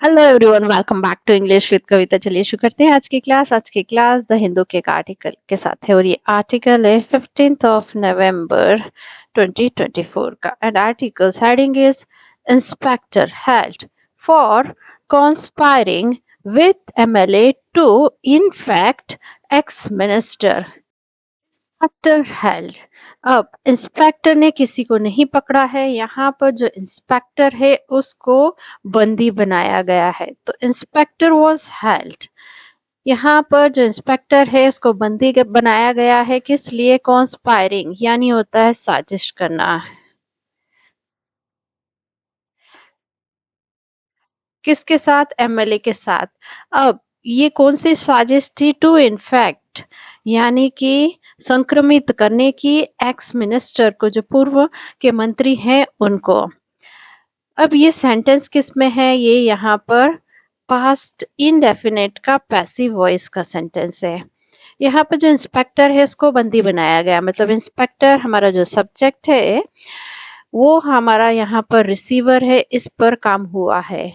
Hello everyone, welcome back to English with Kavita. चलिए शुरू करते हैं आज की क्लास द हिंदू के एक आर्टिकल के साथ है और ये आर्टिकल है 15 नवंबर 2024 का। And article heading is inspector held for conspiring with MLA to in fact ex minister. Inspector held, अब इंस्पेक्टर ने किसी को नहीं पकड़ा है, यहाँ पर जो इंस्पेक्टर है उसको बंदी बनाया गया है। तो इंस्पेक्टर वाज हेल्ड, यहाँ पर जो इंस्पेक्टर है उसको बंदी बनाया गया है। किस लिए? कॉन्स्पायरिंग यानी होता है साजिश करना। किसके साथ? एमएलए के साथ। अब ये कौन सी साजिश थी? टू इनफैक्ट यानी कि संक्रमित करने की एक्स मिनिस्टर को, जो पूर्व के मंत्री हैं उनको। अब ये सेंटेंस किस में है? ये यहाँ पर पास्ट इंडेफिनिट का पैसिव वॉइस का सेंटेंस है। यहाँ पर जो इंस्पेक्टर है उसको बंदी बनाया गया, मतलब इंस्पेक्टर हमारा जो सब्जेक्ट है वो हमारा यहाँ पर रिसीवर है, इस पर काम हुआ है।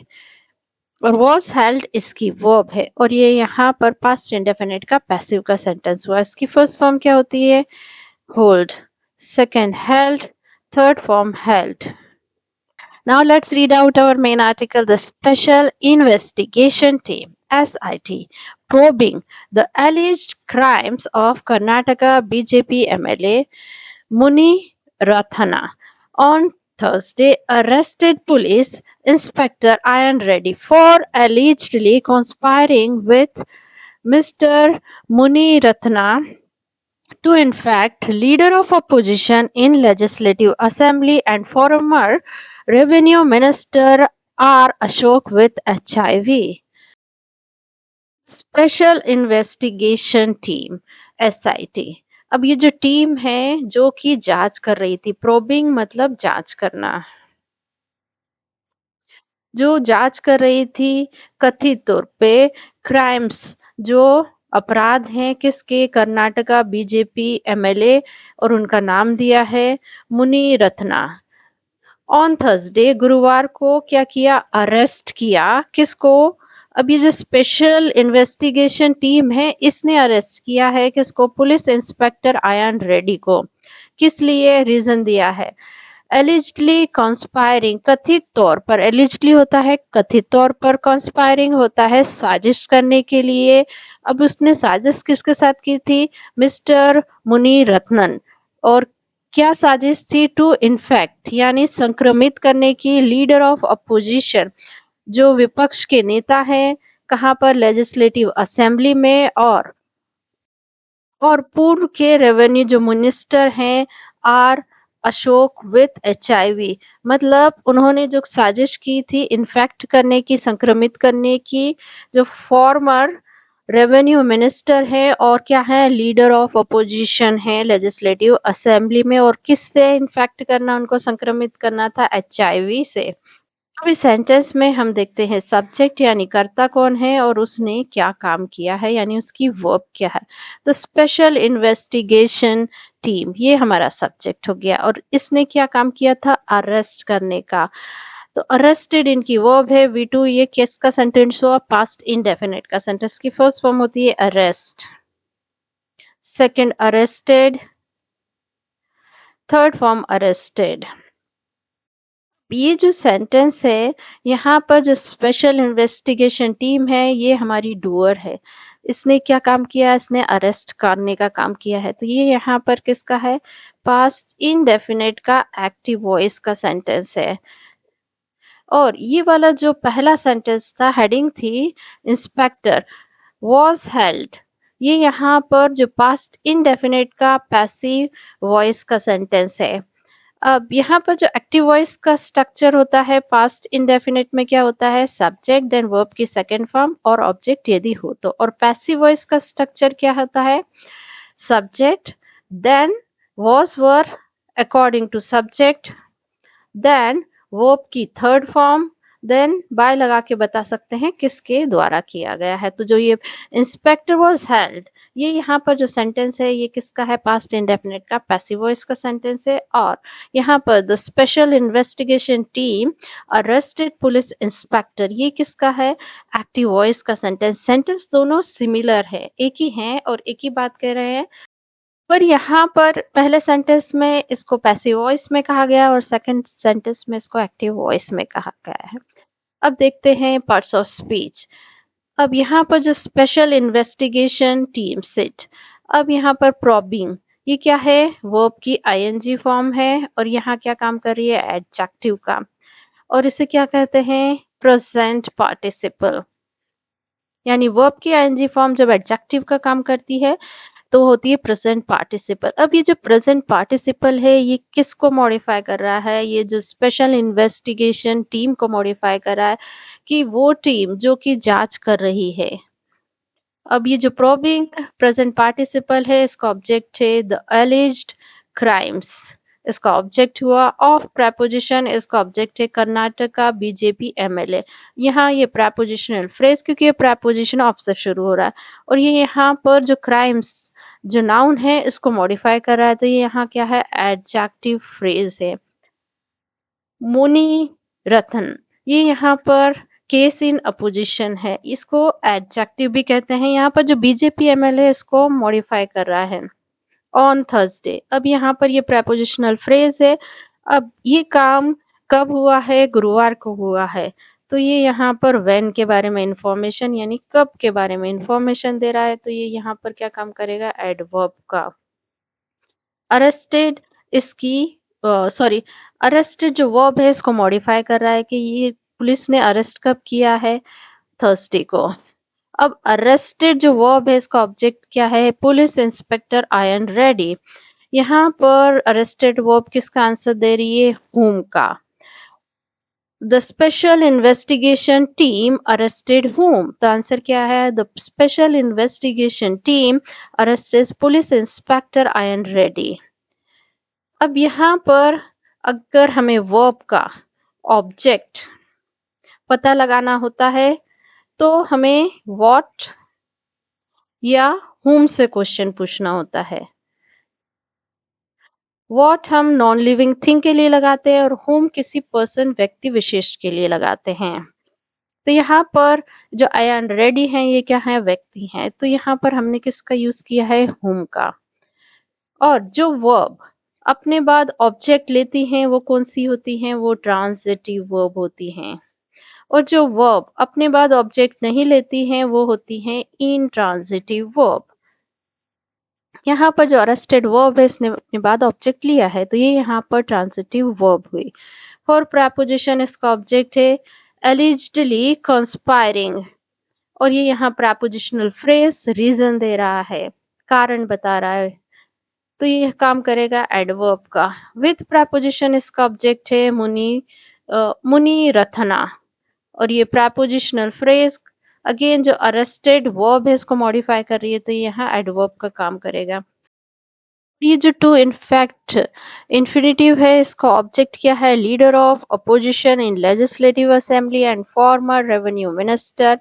और वॉज हेल्ड इसकी वर्ब है और ये यहाँ पर पास्ट इंडेफिनिट का पैसिव का सेंटेंस हुआ। इसकी फर्स्ट फॉर्म क्या होती है? Hold, second held, third form held. Now let's read out our main article. The Special Investigation Team SIT probing the alleged crimes of Karnataka BJP MLA Muni Rathana on Thursday arrested police inspector Ian Reddy for allegedly conspiring with Mr. Muni Rathana to in fact leader of opposition in legislative assembly and former revenue minister R Ashok with HIV. Special investigation team SIT, अब ये जो team है जो कि जांच कर रही थी, प्रोबिंग मतलब जांच करना, जो जांच कर रही थी कथित तौर पे क्राइम्स, जो अपराध हैं किसके? कर्नाटका बीजेपी MLA और उनका नाम दिया है मुनि रत्ना। ऑन थर्सडे गुरुवार को क्या किया? अरेस्ट किया। किसको? अब ये जो स्पेशल इन्वेस्टिगेशन टीम है इसने अरेस्ट किया है किसको? पुलिस इंस्पेक्टर आयान रेड्डी को। किस लिए? रीजन दिया है एलिजली कॉन्स्पायरिंग, कथित तौर पर। एलिजली होता है कथित तौर पर, कॉन्स्पायरिंग होता है साजिश करने के लिए। अब उसने साजिश किसके साथ की थी? मिस्टर मुनि रत्नन। और क्या साजिश थी? टू इनफैक्ट यानी संक्रमित करने की लीडर ऑफ अपोजिशन, जो विपक्ष के नेता हैं, कहां पर? लेजिस्लेटिव असेंबली में। और पूर्व के रेवेन्यू जो मिनिस्टर हैं आर अशोक विथ HIV, मतलब उन्होंने जो साजिश की थी इन्फेक्ट करने की, संक्रमित करने की, जो फॉर्मर रेवेन्यू मिनिस्टर है और क्या है? लीडर ऑफ अपोजिशन है लेजिस्लेटिव असेंबली में। और किससे इन्फेक्ट करना, उनको संक्रमित करना था? HIV से। अब इस सेंटेंस में हम देखते हैं सब्जेक्ट यानी कर्ता कौन है और उसने क्या काम किया है, यानी उसकी वर्ब क्या है। तो स्पेशल इन्वेस्टिगेशन टीम ये हमारा सब्जेक्ट हो गया और इसने क्या काम किया था? अरेस्ट करने का। तो अरेस्टेड इनकी वर्ब है V2। ये किसका सेंटेंस हुआ? पास्ट इंडेफिनिट का सेंटेंस की फर्स्ट फॉर्म होती है arrest, second arrested, third form arrested. ये जो सेंटेंस है, यहाँ पर जो स्पेशल इन्वेस्टिगेशन टीम है ये हमारी डूअर है। इसने क्या काम किया? इसने अरेस्ट करने का काम किया है। तो ये यहाँ पर किसका है? पास्ट इंडेफिनिट का एक्टिव वॉइस का सेंटेंस है। और ये वाला जो पहला सेंटेंस था, हेडिंग थी इंस्पेक्टर वॉज हेल्ड, ये यहाँ पर जो पास्ट इंडेफिनिट का पैसिव वॉइस का सेंटेंस है। अब यहाँ पर जो एक्टिव वॉइस का स्ट्रक्चर होता है पास्ट इंडेफिनिट में, क्या होता है? सब्जेक्ट देन वर्ब की सेकंड फॉर्म और ऑब्जेक्ट यदि हो तो। और पैसिव वॉइस का स्ट्रक्चर क्या होता है? Subject then was were according to subject, then verb की थर्ड फॉर्म, देन बाय लगा के बता सकते हैं किसके द्वारा किया गया है। तो जो ये इंस्पेक्टर वाज हेल्ड, ये यहाँ पर जो सेंटेंस है ये किसका है, पास्ट इंडेफिनिट का, पैसिव वॉइस का सेंटेंस है। और यहाँ पर the special investigation team arrested police inspector, ये किसका है, एक्टिव वॉइस का सेंटेंस। सेंटेंस दोनों सिमिलर है, एक ही हैं और एक ही बात कह रहे हैं, पर यहाँ पर पहले सेंटेंस में इसको पैसिव वॉइस में कहा गया और सेकंड सेंटेंस में इसको एक्टिव वॉइस में कहा गया है। अब देखते हैं पार्ट्स ऑफ स्पीच। अब यहाँ पर जो स्पेशल इन्वेस्टिगेशन टीम सिट, अब यहाँ पर प्रॉबिंग, ये क्या है, वर्ब की आईएनजी फॉर्म है और यहाँ क्या काम कर रही है, एडजेक्टिव का, और इसे क्या कहते हैं, प्रेजेंट पार्टिसिपल। यानी वर्ब की आईएनजी फॉर्म जब एडजेक्टिव का काम करती है तो होती है प्रेजेंट पार्टिसिपल। अब ये जो प्रेजेंट पार्टिसिपल है ये किसको मॉडिफाई कर रहा है, ये जो स्पेशल इन्वेस्टिगेशन टीम को मॉडिफाई कर रहा है, कि वो टीम जो कि जांच कर रही है। अब ये जो प्रोबिंग प्रेजेंट पार्टिसिपल है, इसका ऑब्जेक्ट है द एलिज्ड क्राइम्स, इसका ऑब्जेक्ट हुआ ऑफ प्रेपोजिशन, इसका ऑब्जेक्ट है कर्नाटका बीजेपी एमएलए। यहाँ ये प्रेपोजिशनल फ्रेज, क्योंकि ये प्रेपोजिशन ऑफ से शुरू हो रहा है, और ये यहाँ पर जो क्राइम्स जो नाउन है इसको मॉडिफाई कर रहा है, तो ये यहाँ क्या है, एडजेक्टिव फ्रेज है। मुनि रतन, ये यहाँ पर केस इन अपोजिशन है, इसको एडजेक्टिव भी कहते हैं। यहाँ पर जो बीजेपी एमएलए इसको मॉडिफाई कर रहा है, ऑन थर्सडे। अब यहाँ पर ये प्रेपोजिशनल फ्रेज है। अब ये काम कब हुआ है, गुरुवार को हुआ है, तो ये यहाँ पर व्हेन के बारे में इंफॉर्मेशन यानी कब के बारे में इंफॉर्मेशन दे रहा है, तो ये यहाँ पर क्या काम करेगा, एडवर्ब का। अरेस्टेड, इसकी सॉरी, अरेस्टेड जो वर्ब है इसको मॉडिफाई कर रहा है कि ये पुलिस ने अरेस्ट कब किया है, थर्सडे को। अब अरेस्टेड जो वर्ब है इसका ऑब्जेक्ट क्या है, पुलिस इंस्पेक्टर आयन रेडी। यहाँ पर अरेस्टेड वर्ब किसका आंसर दे रही है, whom का। The special investigation team arrested whom, तो आंसर क्या है, the special investigation team arrested police inspector ion ready. अब यहाँ पर अगर हमें वर्ब का ऑब्जेक्ट पता लगाना होता है तो हमें व्हाट या whom से क्वेश्चन पूछना होता है। व्हाट हम नॉन लिविंग थिंग के लिए लगाते हैं और whom किसी पर्सन व्यक्ति विशेष के लिए लगाते हैं। तो यहाँ पर जो अयान रेडी हैं ये क्या है, व्यक्ति हैं, तो यहाँ पर हमने किसका यूज किया है, whom का। और जो वर्ब अपने बाद ऑब्जेक्ट लेती हैं वो कौन सी होती हैं, वो ट्रांजिटिव वर्ब होती हैं, और जो वर्ब अपने बाद ऑब्जेक्ट नहीं लेती हैं वो होती हैं इनट्रांजिटिव वर्ब। यहाँ पर जो अरेस्टेड वर्ब है इसने अपने बाद ऑब्जेक्ट लिया है, तो ये यहाँ पर ट्रांजिटिव वर्ब हुई। फॉर प्रेपोजिशन इसका ऑब्जेक्ट है एलिजिडली कंस्पायरिंग, और ये यहाँ प्रेपोजिशनल फ्रेज रीजन दे रहा है, कारण बता रहा है, तो ये काम करेगा एडवर्ब का। विथ प्रेपोजिशन इसका ऑब्जेक्ट है मुनि रथना, और ये प्रेपोजिशनल फ्रेज अगेन जो अरेस्टेड वर्ब है इसको मॉडिफाई कर रही है, तो ये यहाँ एडवर्ब का काम करेगा। ये जो टू इनफैक्ट इन्फिनेटिव है इसका ऑब्जेक्ट क्या है, leader of opposition in legislative assembly and former revenue minister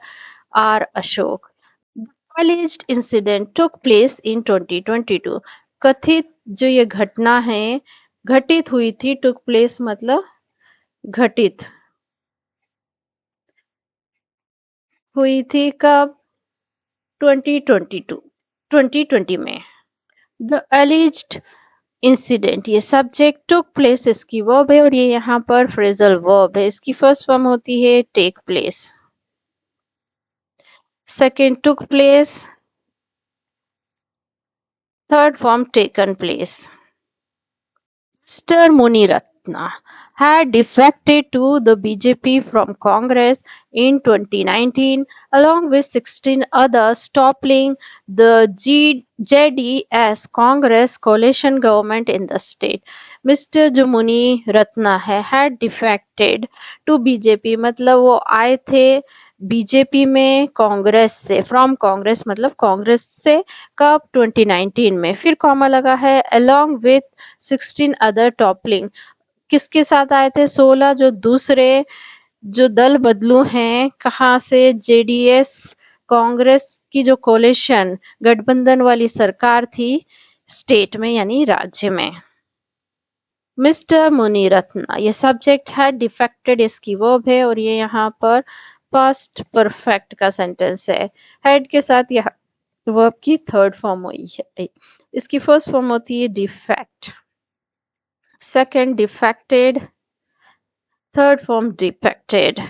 R Ashok. Alleged incident took place in 2022, कथित जो ये घटना है घटित हुई थी, took place मतलब घटित हुई थी कब, 2022 2020 में। द alleged इंसिडेंट, ये सब्जेक्ट टुक प्लेस इसकी वर्ब है और ये यहाँ पर फ्रेजल वर्ब है, इसकी फर्स्ट फॉर्म होती है take place, second took place, third form taken place. Mr. Muniratna had defected to the BJP from Congress in 2019 along with 16 others, toppling the JDS Congress coalition government in the state. Mr. जो मुनि रत्ना है had defected to BJP मतलब वो आए थे BJP में कांग्रेस से, from Congress मतलब कांग्रेस से, कब, 2019 में। फिर कॉमा लगा है along with 16 अदर टॉपलिंग, किसके साथ आए थे, 16 जो दूसरे जो दल बदलू हैं, कहाँ से जेडीएस कांग्रेस की जो कोalition गठबंधन वाली सरकार थी, स्टेट में यानी राज्य में। मिस्टर मुनिरत्न, ये सब्जेक्ट है, डिफेक्टेड इसकी वर्ब है और ये यहाँ पर पास्ट परफेक्ट का सेंटेंस है। हेड के साथ यह वर्ब की थर्ड फॉर्म हुई है। इसकी फर्स्ट फॉर्म होती है defect, second defected, third form defected.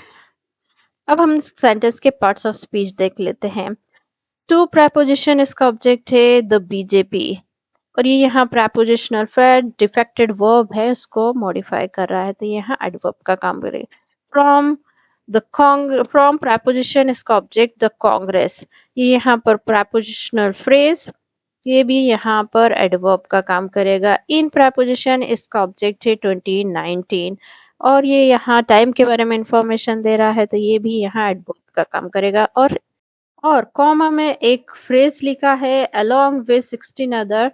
अब हम सेंटेंस के पार्ट्स ऑफ स्पीच देख लेते हैं। टू प्रेपोजिशन इसका ऑब्जेक्ट है द बीजेपी और ये यहाँ प्रेपोजिशनल फ्रेड डिफेक्टेड वर्ब है, उसको मॉडिफाई कर रहा है, तो ये यहाँ एडवर्ब का काम करेगा। फ्रॉम फ्रॉम प्रेपोजिशन इसका ऑब्जेक्ट द कांग्रेस, ये यहाँ पर प्रेपोजिशनल फ्रेज, ये भी यहाँ पर एडवर्ब का काम करेगा। इन प्रेपोजिशन इसका ऑब्जेक्ट है 2019 और ये यहाँ टाइम के बारे में इंफॉर्मेशन दे रहा है, तो ये भी यहाँ एडवर्ब का काम करेगा। और कॉमा में एक फ्रेज लिखा है along with 16 other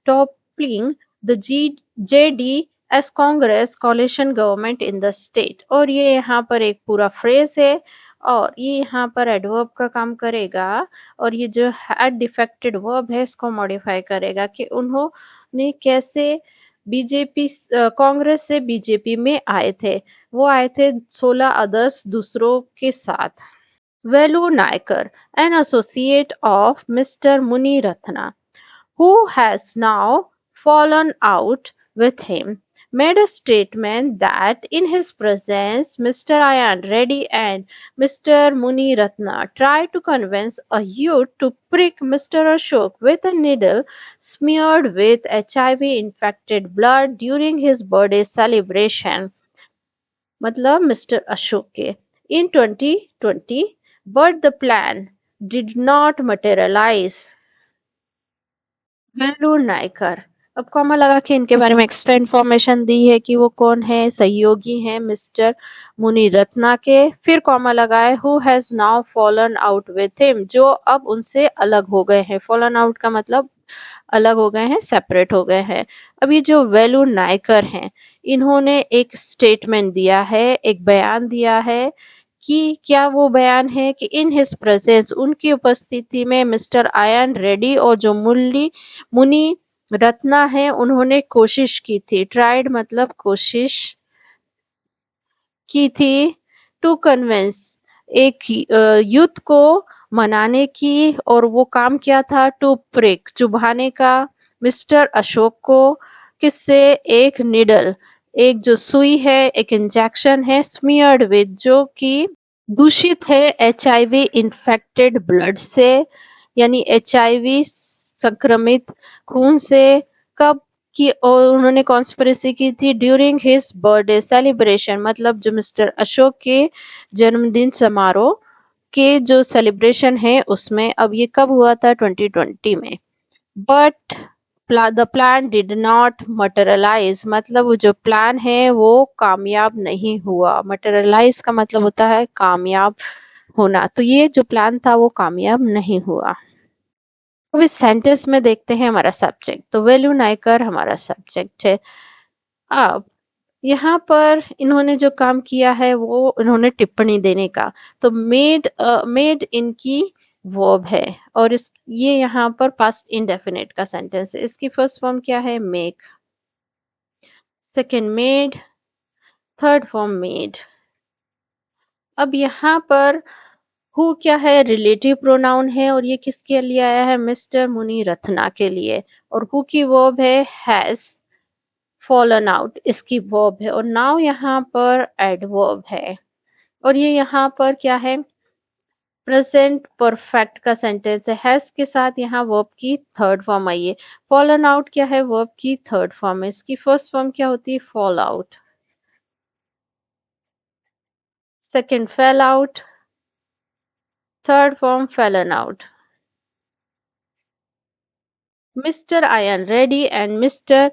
toppling the JD as Congress coalition government in the state, और ये यहाँ पर एक पूरा फ्रेज है और ये यहाँ पर एडवर्ब का काम करेगा और ये जो हैड डिफेक्टेड वर्ब है इसको मॉडिफाई करेगा कि उन्होंने कैसे बीजेपी कांग्रेस से बीजेपी में आए थे। वो आए थे 16 अदर्स दूसरों के साथ। Velu Naikar, an associate of Mr. Muniratna, who has now fallen out with him, made a statement that in his presence Mr. Ayan Reddy and Mr. Muniratna tried to convince a youth to prick Mr. Ashok with a needle smeared with HIV infected blood during his birthday celebration. मतलब mister Ashok के in 2020, but the plan did not materialize. Vellore Naikar, अब comma लगा के इनके बारे में extra information दी है कि वो कौन है, सहयोगी हैं मिस्टर मुनिरत्ना के। फिर कॉमा लगाए who has now fallen out with him, जो अब उनसे अलग हो गए हैं। फॉलन आउट का मतलब अलग हो गए हैं, सेपरेट हो गए हैं। अब ये जो वेलूर नायकर हैं, इन्होंने एक स्टेटमेंट दिया है, एक बयान दिया है कि क्या वो बयान है कि इन हिज प्रेजेंस, उनकी उपस्थिति में मिस्टर आयन रेड्डी और जो मुनि रत्ना है उन्होंने कोशिश की थी। ट्राइड मतलब कोशिश की थी टू कन्विंस, एक यूथ को मनाने की, और वो काम क्या था, टू प्रिक चुभाने का, मिस्टर अशोक को। किससे, एक निडल, एक जो सुई है, एक इंजेक्शन है, स्मियर्ड विद जो कि दूषित है एचआईवी इन्फेक्टेड ब्लड से, यानी एचआईवी संक्रमित खून से। कब की, और उन्होंने कॉन्स्पिरेसी की थी ड्यूरिंग हिज बर्थडे सेलिब्रेशन, मतलब जो मिस्टर अशोक के जन्मदिन समारोह के जो सेलिब्रेशन है उसमें। अब ये कब हुआ था, 2020 में। But the plan did not materialise, मतलब वो जो प्लान है वो कामयाब नहीं हुआ। मटेरियलाइज का मतलब होता है कामयाब होना, तो ये जो प्लान था वो कामयाब नहीं हुआ। अब इस सेंटेंस में देखते हैं हमारा सब्जेक्ट, तो वेलू नायकर हमारा सब्जेक्ट है। अब यहाँ पर इन्होंने जो काम किया है वो इन्होंने टिप्पणी देने का, तो मेड इनकी वर्ब है और इस ये यहाँ पर पास्ट इंडेफिनिट का सेंटेंस है। इसकी फर्स्ट फॉर्म क्या है, make, second made, third form made. अब यहाँ पर हु क्या है, रिलेटिव प्रोनाउन है और ये किसके लिए आया है, मिस्टर मुनि रत्ना के लिए। और हु की वर्ब है हैज फॉलन आउट, इसकी वर्ब है। और नाउ यहाँ पर एडवर्ब है और ये यहाँ पर क्या है, प्रेजेंट परफेक्ट का सेंटेंस है। हैज के साथ यहाँ वर्ब की थर्ड फॉर्म आई है। फॉलन आउट क्या है, वर्ब की थर्ड फॉर्म है। इसकी फर्स्ट फॉर्म क्या होती है, fall out, second fail out, third form fallen out. Mister ion Reddy and mister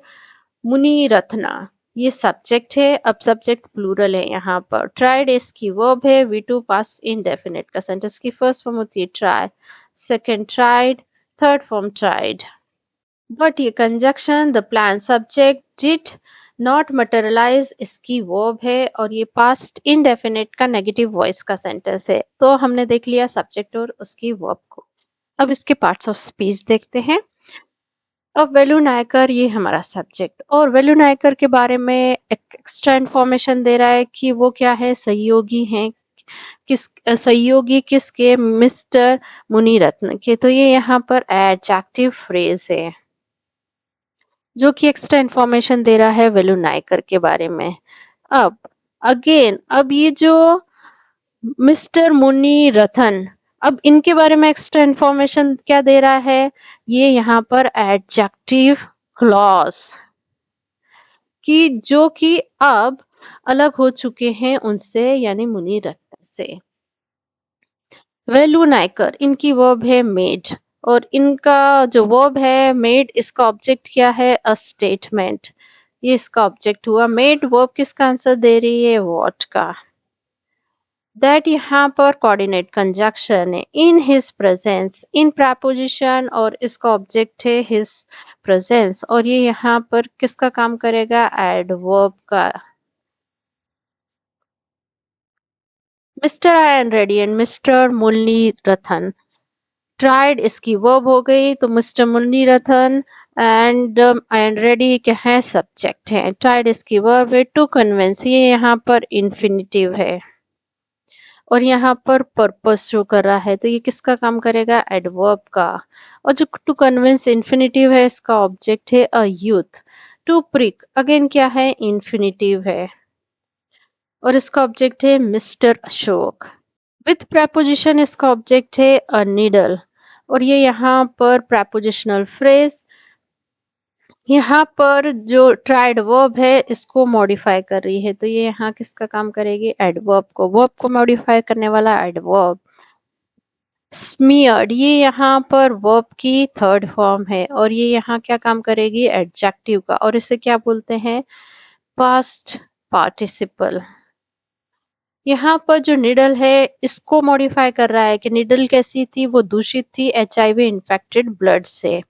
मुनि रत्ना, ये सब्जेक्ट है। अब सब्जेक्ट प्लूरल है यहाँ पर। ट्राइड इसकी वर्ब है, वी टू पास्ट इंडेफिनिट का सेंटेंस की फर्स्ट फॉर्म होती है try, second tried, third form tried. But ये conjunction the plan subject did not materialise इसकी वर्ब है और ये पास्ट इंडेफिनिट का नेगेटिव वॉइस का सेंटेंस है। तो हमने देख लिया सब्जेक्ट और उसकी वर्ब को। अब इसके पार्ट्स ऑफ स्पीच देखते हैं। अब वेलु नायकर ये हमारा सब्जेक्ट और वेलु नायकर के बारे में एक एक्स्ट्रा इन्फॉर्मेशन दे रहा है कि वो क्या है, सहयोगी हैं। सहयोगी किसके, मिस्टर मुनिरत्न के। तो ये यहाँ पर एडजेक्टिव फ्रेज है जो कि एक्स्ट्रा इन्फॉर्मेशन दे रहा है वेलु नायकर के बारे में। अब अगेन अब ये जो मिस्टर मुनिरत्न, अब इनके बारे में एक्स्ट्रा इन्फॉर्मेशन क्या दे रहा है, ये यहाँ पर एडजेक्टिव क्लॉज कि जो कि अब अलग हो चुके हैं उनसे, यानी मुनिरत्न से। वेलु नायकर इनकी वर्ब है मेड और इनका जो वर्ब है मेड, इसका ऑब्जेक्ट क्या है, अ स्टेटमेंट। ये इसका ऑब्जेक्ट हुआ। मेड वर्ब किसका आंसर दे रही है, व्हाट का। दैट यहाँ पर कोऑर्डिनेट कंजक्शन है, in his presence, in preposition और इसका ऑब्जेक्ट है हिज प्रेजेंस और ये यहाँ पर किसका काम करेगा, एडवर्ब का। Mister I am ready and mister Muraliratna, tried इसकी वर्ब हो गई तो mister Muraliratna and I am ready क्या है, सब्जेक्ट है। ट्राइड इसकी वर्ब है। टू कन्विंस ये यहाँ पर इन्फिनिटिव है और यहाँ पर पर्पस शो कर रहा है तो ये किसका काम करेगा, एडवर्ब का। और जो टू कन्विंस इन्फिनिटिव है इसका ऑब्जेक्ट है a youth. To prick again क्या है, इन्फिनिटिव है और इसका ऑब्जेक्ट है मिस्टर अशोक। विथ preposition इसका ऑब्जेक्ट है अ नीडल और ये यहाँ पर prepositional फ्रेज, यहाँ पर जो ट्राइड वर्ब है इसको मॉडिफाई कर रही है तो ये यहाँ किसका काम करेगी, एडवर्ब को। वर्ब को मॉडिफाई करने वाला एडवर्ब। स्मीयर्ड ये यहाँ पर वर्ब की थर्ड फॉर्म है और ये यहाँ क्या काम करेगी, एडजेक्टिव का। और इसे क्या बोलते हैं, पास्ट पार्टिसिपल। यहाँ पर जो निडल है इसको मॉडिफाई कर रहा है कि निडल कैसी थी, वो दूषित थी एचआईवी इन्फेक्टेड ब्लड से।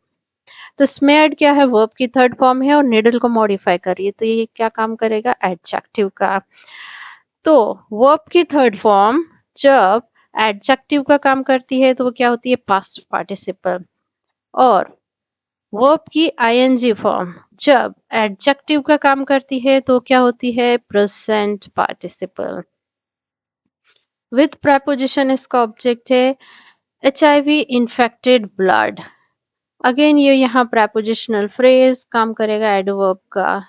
तो स्मेयर्ड क्या है, वर्ब की थर्ड फॉर्म है और निडल को मॉडिफाई कर रही है तो ये क्या काम करेगा, एडजेक्टिव का। तो वर्ब की थर्ड फॉर्म जब एडजेक्टिव का काम करती है तो वो क्या होती है, पास्ट पार्टिसिपल। और वर्ब की आईएनजी फॉर्म जब एडजेक्टिव का काम करती है तो क्या होती है, प्रेजेंट पार्टिसिपल। विथ preposition इसका ऑब्जेक्ट है एचआईवी इन्फेक्टेड ब्लड। अगेन ये यहाँ prepositional फ्रेज काम करेगा एडवर्ब का।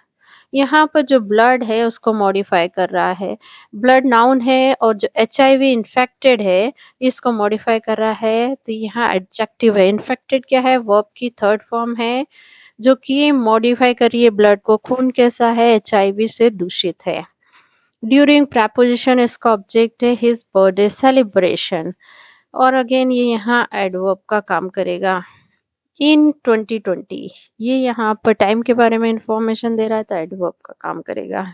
यहाँ पर जो ब्लड है उसको मॉडिफाई कर रहा है। ब्लड नाउन है और जो एचआईवी इन्फेक्टेड है इसको मॉडिफाई कर रहा है तो यहाँ एडजेक्टिव है। इन्फेक्टेड क्या है, वर्ब की थर्ड फॉर्म है जो कि मॉडिफाई कर रही है ब्लड को। खून कैसा है, एचआईवी से दूषित है। ड्यूरिंग preposition इसका ऑब्जेक्ट है हिज बर्थडे सेलिब्रेशन और अगेन ये यहाँ एडवर्ब का काम करेगा। इन 2020 ये यहाँ पर टाइम के बारे में इंफॉर्मेशन दे रहा है तो एडवर्ब का काम करेगा।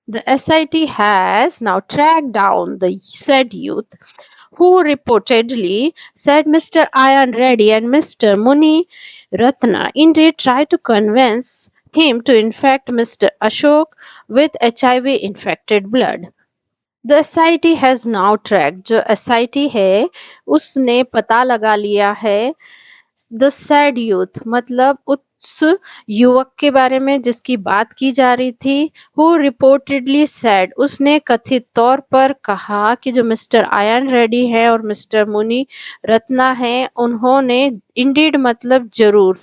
The SIT has now tracked down the said youth who reportedly said Mr. Ayan Reddy and Mr. Muni Ratna indeed tried to convince him to infect Mr. Ashok with HIV infected blood. The SIT has now tracked, जो SIT है उसने पता लगा लिया है the sad youth, मतलब उस युवक के बारे में जिसकी बात की जा रही थी। हु रिपोर्टेडली सैड उसने कथित तौर पर कहा कि जो मिस्टर आयन रेड्डी है और मिस्टर मुनि रत्ना है उन्होंने इंडीड मतलब जरूर,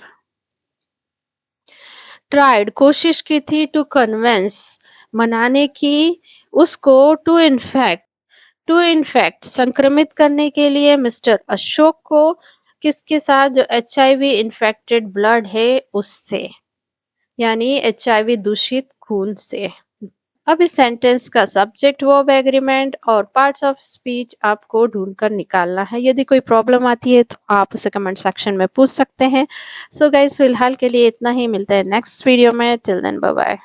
ट्राइड कोशिश की थी, टू कन्विंस मनाने की, उसको टू इनफैक्ट संक्रमित करने के लिए मिस्टर अशोक को, किसके साथ, जो एचआईवी इन्फेक्टेड ब्लड है उससे, यानी एचआईवी दूषित खून से। अब इस सेंटेंस का सब्जेक्ट वर्ब एग्रीमेंट और पार्ट्स ऑफ स्पीच आपको ढूंढकर निकालना है। यदि कोई प्रॉब्लम आती है तो आप उसे कमेंट सेक्शन में पूछ सकते हैं। सो गाइस फिलहाल के लिए इतना ही, मिलते हैं नेक्स्ट वीडियो में। Till then bye bye.